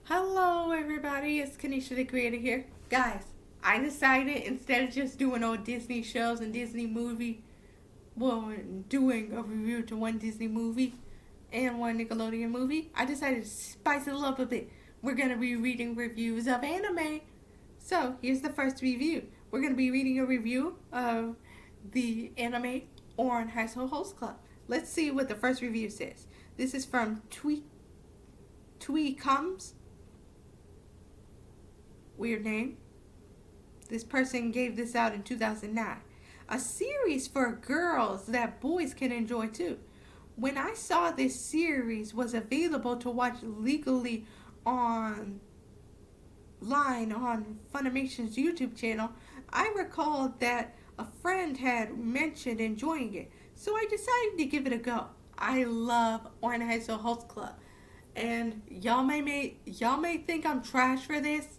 Hello everybody, it's Kanisha the Creator here. Guys, I decided instead of just doing all Disney shows and Disney movie, doing a review to one Disney movie and one Nickelodeon movie, I decided to spice it up a bit. We're going to be reading reviews of anime. So, here's the first review. We're going to be reading a review of the anime Ouran High School Host Club. Let's see what the first review says. This is from Twee Comes. Weird name. This person gave this out in 2009. A series for girls that boys can enjoy too. When I saw this series was available to watch legally online on Funimation's YouTube channel, I recalled that a friend had mentioned enjoying it, so I decided to give it a go. I love Ouran High School Host Club, and y'all may think I'm trash for this,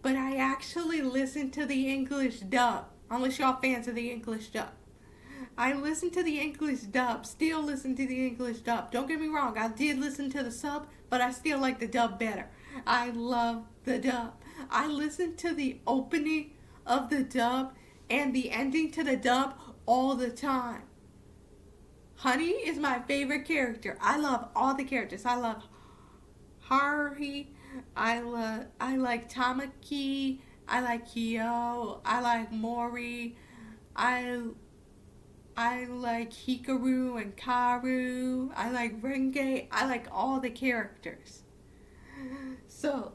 but I actually listen to the English dub. Unless y'all fans of the English dub. I listen to the English dub. Still listen to the English dub. Don't get me wrong. I did listen to the sub, but I still like the dub better. I love the dub. I listen to the opening of the dub and the ending to the dub all the time. Honey is my favorite character. I love all the characters. I love Haruhi. I like Tamaki. I like Kyo. I like Mori. I I like Hikaru and Karu. I like Renge. I like all the characters. So,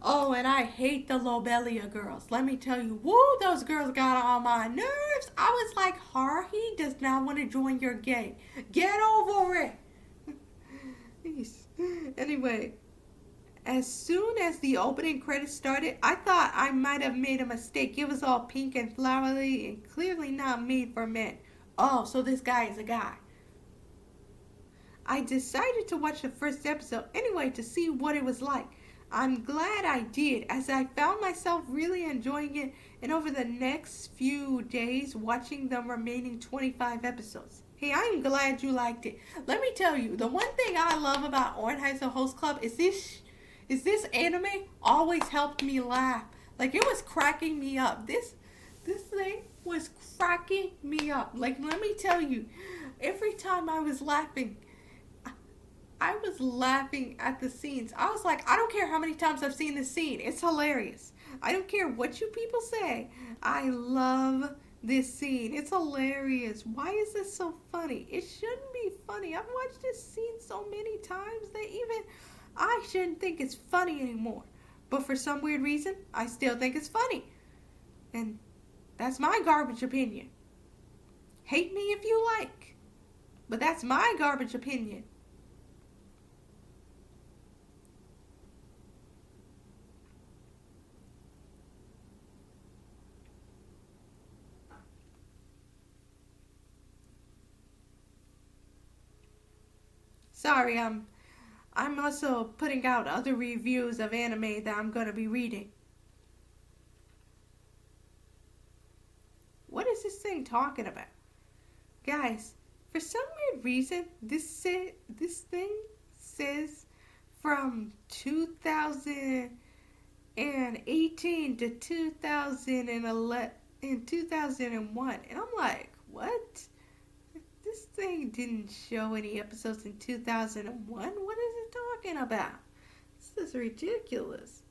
oh, and I hate the Lobelia girls. Let me tell you, woo, those girls got on my nerves. I was like, Haruhi does not want to join your gang. Get over it. Anyway, as soon as the opening credits started, I thought I might have made a mistake. It was all pink and flowery and clearly not made for men. Oh, so this guy is a guy. I decided to watch the first episode anyway to see what it was like. I'm glad I did, as I found myself really enjoying it, and over the next few days watching the remaining 25 episodes. Hey, I'm glad you liked it. Let me tell you, the one thing I love about Ouran High School Host Club is this anime always helped me laugh. Like, it was cracking me up. This thing was cracking me up. Like, let me tell you, every time I was laughing, I was laughing at the scenes. I was like, I don't care how many times I've seen this scene. It's hilarious. I don't care what you people say. I love this scene. It's hilarious. Why is this so funny? It shouldn't be funny. I've watched this scene so many times that even I shouldn't think it's funny anymore. But for some weird reason, I still think it's funny. And that's my garbage opinion. Hate me if you like. But that's my garbage opinion. Sorry, I'm also putting out other reviews of anime that I'm going to be reading. What is this thing talking about? Guys, for some weird reason, this thing says from 2018 to 2011 in 2001, and I'm like, what? This thing didn't show any episodes in 2001. What is it talking about? This is ridiculous.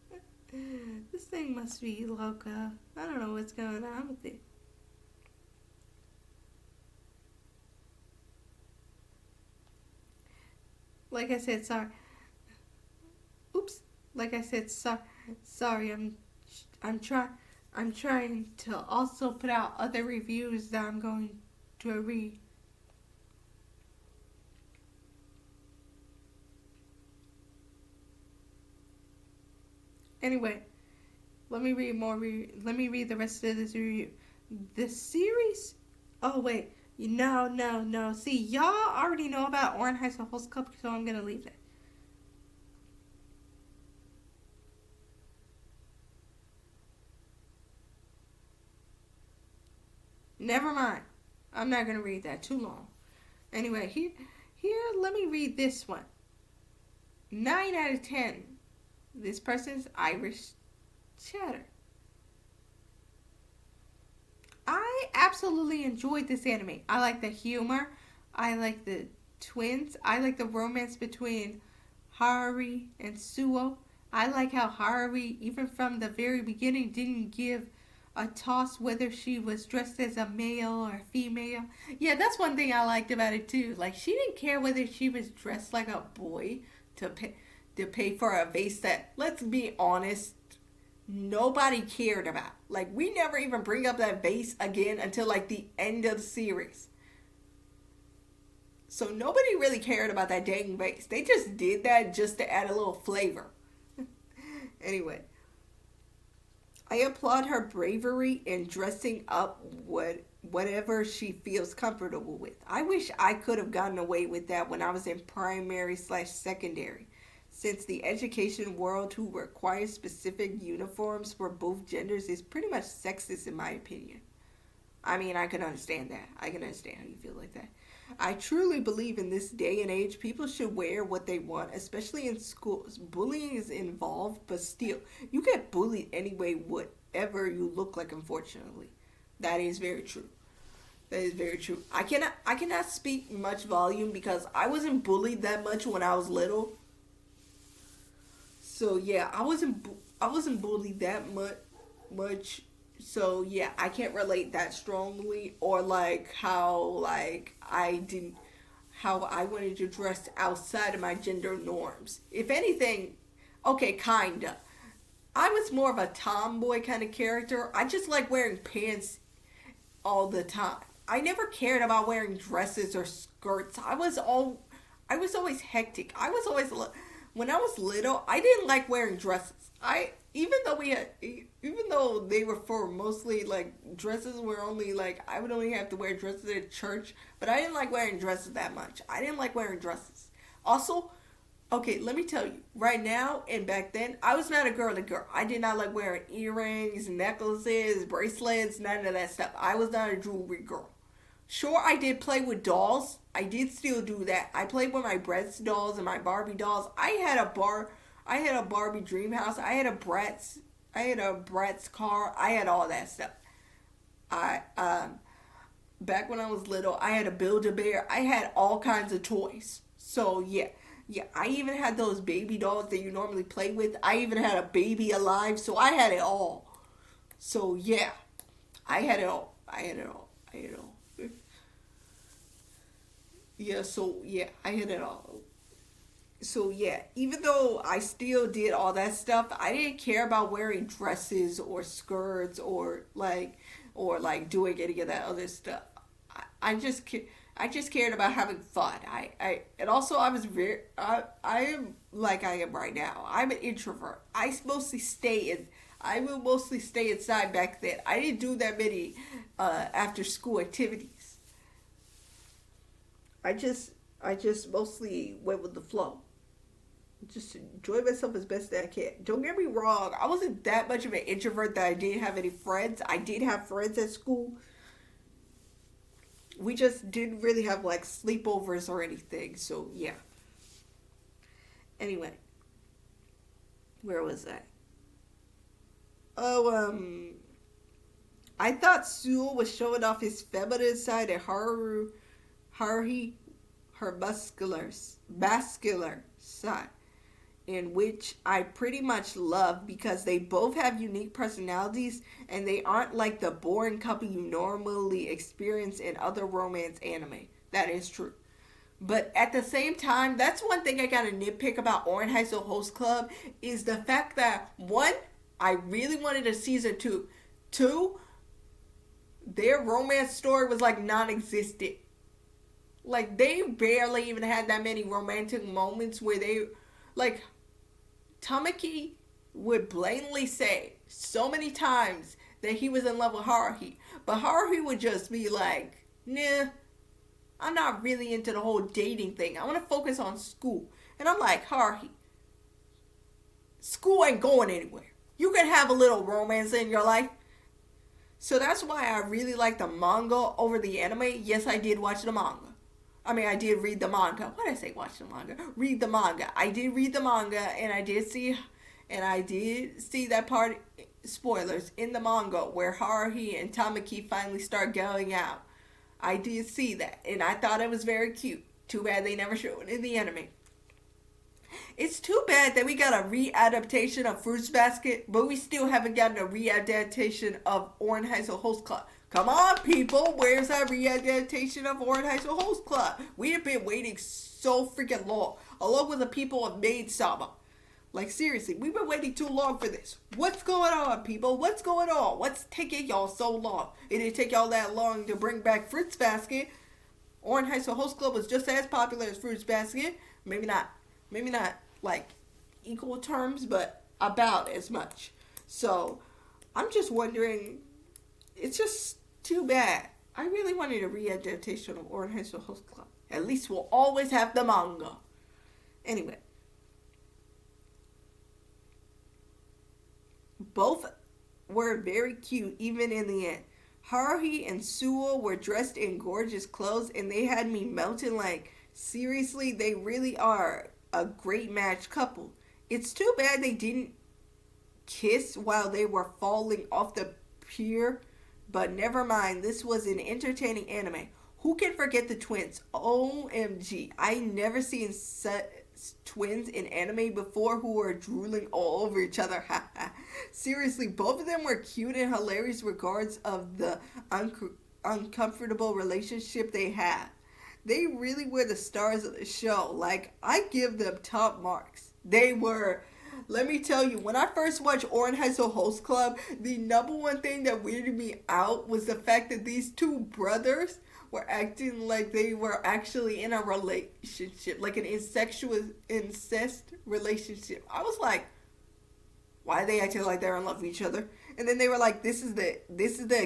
This thing must be loco. I don't know what's going on with it. Like I said, sorry. Oops. Like I said, sorry. I'm trying. I'm trying to also put out other reviews that I'm going to read. Anyway, let me read the rest of this review. The series. Oh wait. No, no, no. See, y'all already know about Ouran High School Host Club, so I'm gonna leave that. Never mind. I'm not gonna read that too long. Anyway, here, let me read this one. 9 out of 10. This person's Irish Chatter. I absolutely enjoyed this anime. I like the humor. I like the twins. I like the romance between Haruhi and Suo. I like how Haruhi, even from the very beginning, didn't give a toss whether she was dressed as a male or a female. Yeah, that's one thing I liked about it too. Like, she didn't care whether she was dressed like a boy to pay for a vase that, let's be honest, nobody cared about. Like, we never even bring up that vase again until like the end of the series. So nobody really cared about that dang vase. They just did that just to add a little flavor. Anyway, I applaud her bravery in dressing up whatever she feels comfortable with. I wish I could have gotten away with that when I was in primary/secondary. Since the education world who requires specific uniforms for both genders is pretty much sexist in my opinion. I mean, I can understand that. I can understand how you feel like that. I truly believe in this day and age, people should wear what they want, especially in schools. Bullying is involved, but still, you get bullied anyway, whatever you look like, unfortunately. That is very true. That is very true. I cannot speak much volume because I wasn't bullied that much when I was little. So yeah, I wasn't bullied that much. So yeah, I can't relate that strongly, or like how how I wanted to dress outside of my gender norms. If anything, okay, kinda. I was more of a tomboy kind of character. I just like wearing pants all the time. I never cared about wearing dresses or skirts. I was always hectic. When I was little, I didn't like wearing dresses. Even though they were for mostly like dresses were only like I would only have to wear dresses at church, but I didn't like wearing dresses that much. I didn't like wearing dresses. Also, okay, let me tell you, right now and back then, I was not a girly girl. I did not like wearing earrings, necklaces, bracelets, none of that stuff. I was not a jewelry girl. Sure, I did play with dolls. I did still do that. I played with my Bratz dolls and my Barbie dolls. I had a Barbie dream house. I had a Bratz car. I had all that stuff. I back when I was little, I had a Build-A-Bear. I had all kinds of toys. So yeah. Yeah, I even had those baby dolls that you normally play with. I even had a baby alive, so I had it all. So yeah, I had it all. I had it all. I had it all. Yeah, so yeah, I had it all. So yeah, even though I still did all that stuff, I didn't care about wearing dresses or skirts or like doing any of that other stuff. I just cared about having fun. And also I was I am like I am right now. I'm an introvert. I will mostly stay inside back then. I didn't do that many after school activities. I just mostly went with the flow. Just enjoy myself as best as I can. Don't get me wrong, I wasn't that much of an introvert that I didn't have any friends. I did have friends at school. We just didn't really have like sleepovers or anything. So yeah. Anyway, where was I? Oh, I thought Sewell was showing off his feminine side and Haruhi her masculine side, in which I pretty much love because they both have unique personalities and they aren't like the boring couple you normally experience in other romance anime. That is true. But at the same time, that's one thing I gotta nitpick about Ouran High School Host Club is the fact that one, I really wanted a season two. Two, their romance story was like non-existent. Like they barely even had that many romantic moments where they, like, Tamaki would blatantly say so many times that he was in love with Haruhi, but Haruhi would just be like, nah, I'm not really into the whole dating thing. I want to focus on school. And I'm like, Haruhi, school ain't going anywhere. You can have a little romance in your life. So that's why I really like the manga over the anime. Yes, I did watch the manga. I mean, I did read the manga. What did I say? Watch the manga. Read the manga. I did read the manga, and I did see that part. Spoilers in the manga where Haruhi and Tamaki finally start going out. I did see that, and I thought it was very cute. Too bad they never showed it in the anime. It's too bad that we got a readaptation of Fruits Basket, but we still haven't gotten a readaptation of Ouran High School Host Club. Come on, people, where's our readaptation of Ouran High School Host Club? We have been waiting so freaking long, along with the people of Maid Sama. Like, seriously, we've been waiting too long for this. What's going on, people? What's going on? What's taking y'all so long? It didn't take y'all that long to bring back Fruits Basket. Ouran High School Host Club was just as popular as Fruits Basket. Maybe not like equal terms, but about as much. So I'm just wondering, it's just too bad. I really wanted a readaptation of Ouran High School Host Club. At least we'll always have the manga. Anyway, both were very cute even in the end. Haruhi and Suo were dressed in gorgeous clothes, and they had me melting. Like, seriously, they really are a great match couple. It's too bad they didn't kiss while they were falling off the pier, but never mind. This was an entertaining anime. Who can forget the twins? OMG. I never seen twins in anime before who were drooling all over each other. Seriously, both of them were cute and hilarious regards of the uncomfortable relationship they had. They really were the stars of the show. Like, I give them top marks. They were. Let me tell you, when I first watched Ouran High School Host Club, the number one thing that weirded me out was the fact that these two brothers were acting like they were actually in a relationship, like an incest relationship. I was like, why are they acting like they're in love with each other? And then they were like, this is the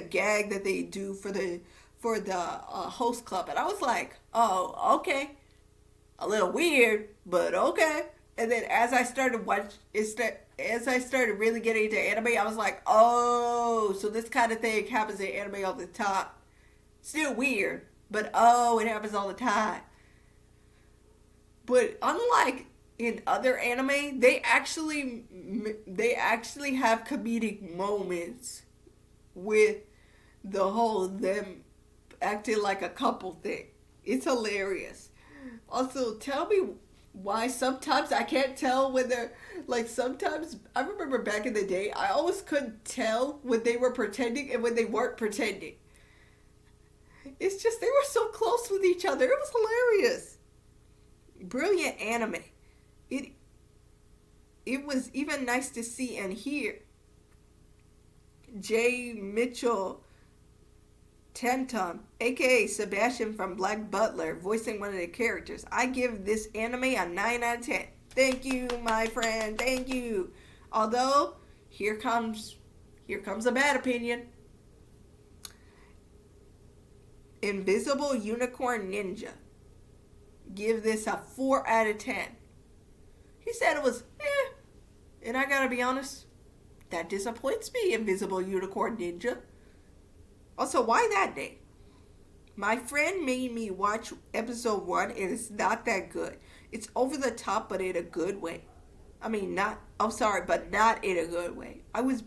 gag that they do for the host club. And I was like, oh, okay, a little weird, but okay. And then as I started really getting into anime, I was like, oh, so this kind of thing happens in anime all the time. Still weird, but it happens all the time. But unlike in other anime, they actually have comedic moments with the whole them acting like a couple thing. It's hilarious. Also, tell me why sometimes I can't tell whether, like, sometimes I remember back in the day, I always couldn't tell when they were pretending and when they weren't pretending. It's just they were so close with each other. It was hilarious. Brilliant anime. It was even nice to see and hear Jay Mitchell Tantum, aka Sebastian from Black Butler, voicing one of the characters. I give this anime a 9 out of 10. Thank you, my friend. Thank you. Although, here comes a bad opinion. Invisible Unicorn Ninja. Give this a 4 out of 10. He said it was and I gotta be honest, that disappoints me, Invisible Unicorn Ninja. Also, why that day? My friend made me watch episode 1 and it's not that good. It's over the top, but in a good way. But not in a good way. I was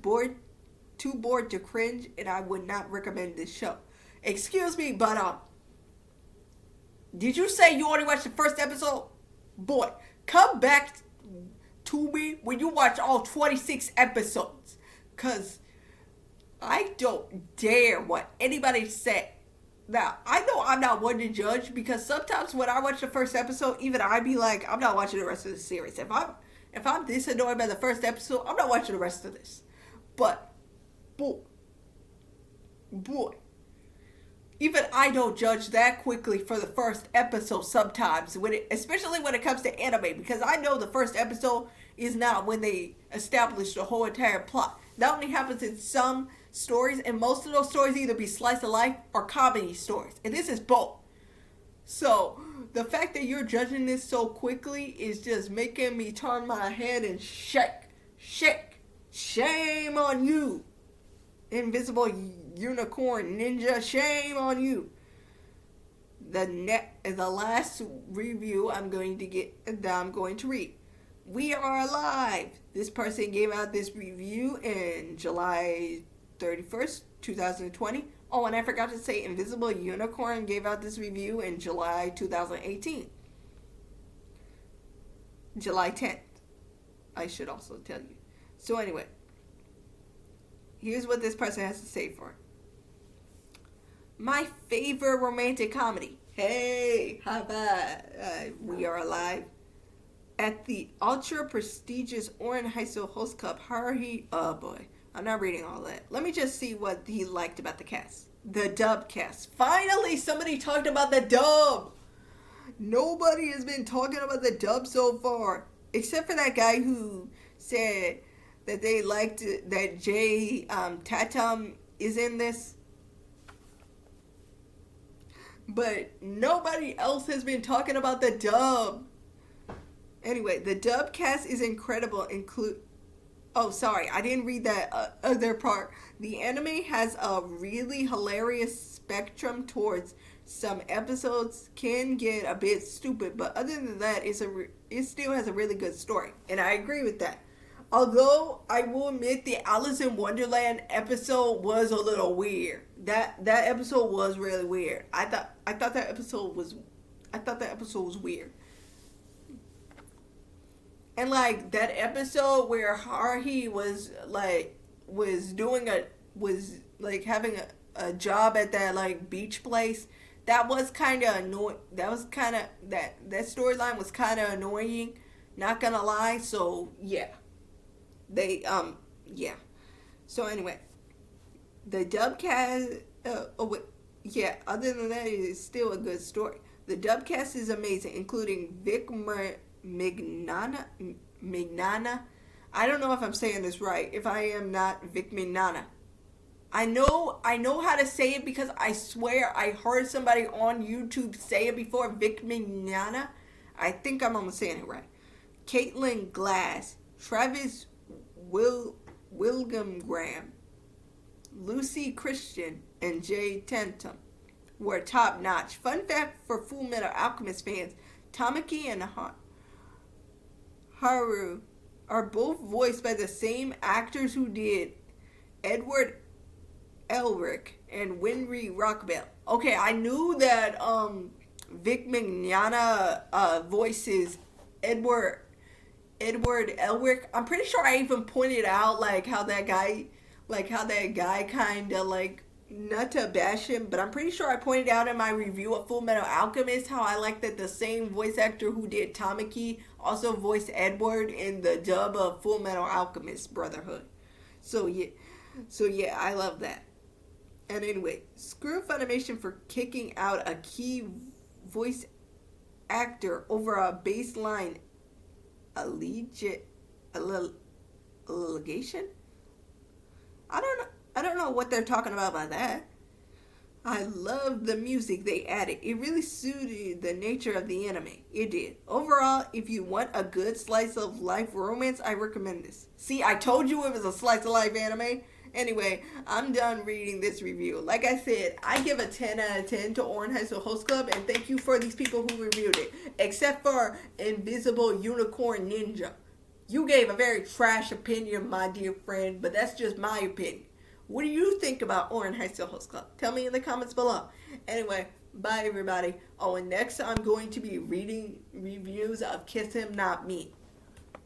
too bored to cringe, and I would not recommend this show. Excuse me, but did you say you only watched the first episode? Boy, come back to me when you watch all 26 episodes. Cause I don't dare what anybody say. Now, I know I'm not one to judge because sometimes when I watch the first episode, even I be like, I'm not watching the rest of the series. If I'm this annoyed by the first episode, I'm not watching the rest of this. But boy, even I don't judge that quickly for the first episode sometimes, especially when it comes to anime, because I know the first episode is not when they establish the whole entire plot. That only happens in some stories, and most of those stories either be slice of life or comedy stories, and this is both. So the fact that you're judging this so quickly is just making me turn my head and shake. Shame on you, Invisible Unicorn Ninja. Shame on you. the last review I'm going to read. We Are Alive. This person gave out this review in July 31st, 2020. Oh, and I forgot to say Invisible Unicorn gave out this review in July 2018. July 10th. I should also tell you. So anyway, here's what this person has to say for it. My favorite romantic comedy. Hey, how about We Are Alive? At the ultra prestigious Ouran High School Host Club, oh boy, I'm not reading all that. Let me just see what he liked about the cast. The dub cast. Finally, somebody talked about the dub. Nobody has been talking about the dub so far, except for that guy who said that they liked that Jay Tatum is in this. But nobody else has been talking about the dub. Anyway, the dub cast is incredible. Oh, sorry, I didn't read that other part. The anime has a really hilarious spectrum towards some episodes can get a bit stupid, but other than that, it still has a really good story, and I agree with that. Although I will admit the Alice in Wonderland episode was a little weird. That episode was really weird. I thought that episode was weird. And like that episode where Haruhi was having a job at that like beach place, that was kind of annoying. That storyline was kind of annoying, not gonna lie. So yeah. So anyway, the dub cast, other than that, it is still a good story. The dub cast is amazing, including Vic Mignogna. I don't know if I'm saying this right. If I am not, Vic Mignogna. I know how to say it because I swear I heard somebody on YouTube say it before. Vic Mignogna. I think I'm almost saying it right. Caitlin Glass, Travis Wilgam Graham, Lucy Christian, and Jay Tatum were top notch. Fun fact for Full Metal Alchemist fans, Tamaki and Haru are both voiced by the same actors who did Edward Elric and Winry Rockbell. Okay, I knew that Vic Mignogna voices Edward Elric. I'm pretty sure I even pointed out how that guy kind of not to bash him, but I'm pretty sure I pointed out in my review of Full Metal Alchemist how I like that the same voice actor who did Tamaki also voiced Edward in the dub of Full Metal Alchemist Brotherhood. So yeah, I love that. And anyway, screw Funimation for kicking out a key voice actor over a baseline allegation. I don't know what they're talking about by that. I love the music they added. It really suited the nature of the anime. It did. Overall, if you want a good slice of life romance, I recommend this. See, I told you it was a slice of life anime. Anyway, I'm done reading this review. Like I said, I give a 10 out of 10 to Ouran High School Host Club, and thank you for these people who reviewed it. Except for Invisible Unicorn Ninja. You gave a very trash opinion, my dear friend, but that's just my opinion. What do you think about Ouran High School Host Club? Tell me in the comments below. Anyway, bye everybody. Oh, and next I'm going to be reading reviews of Kiss Him Not Me.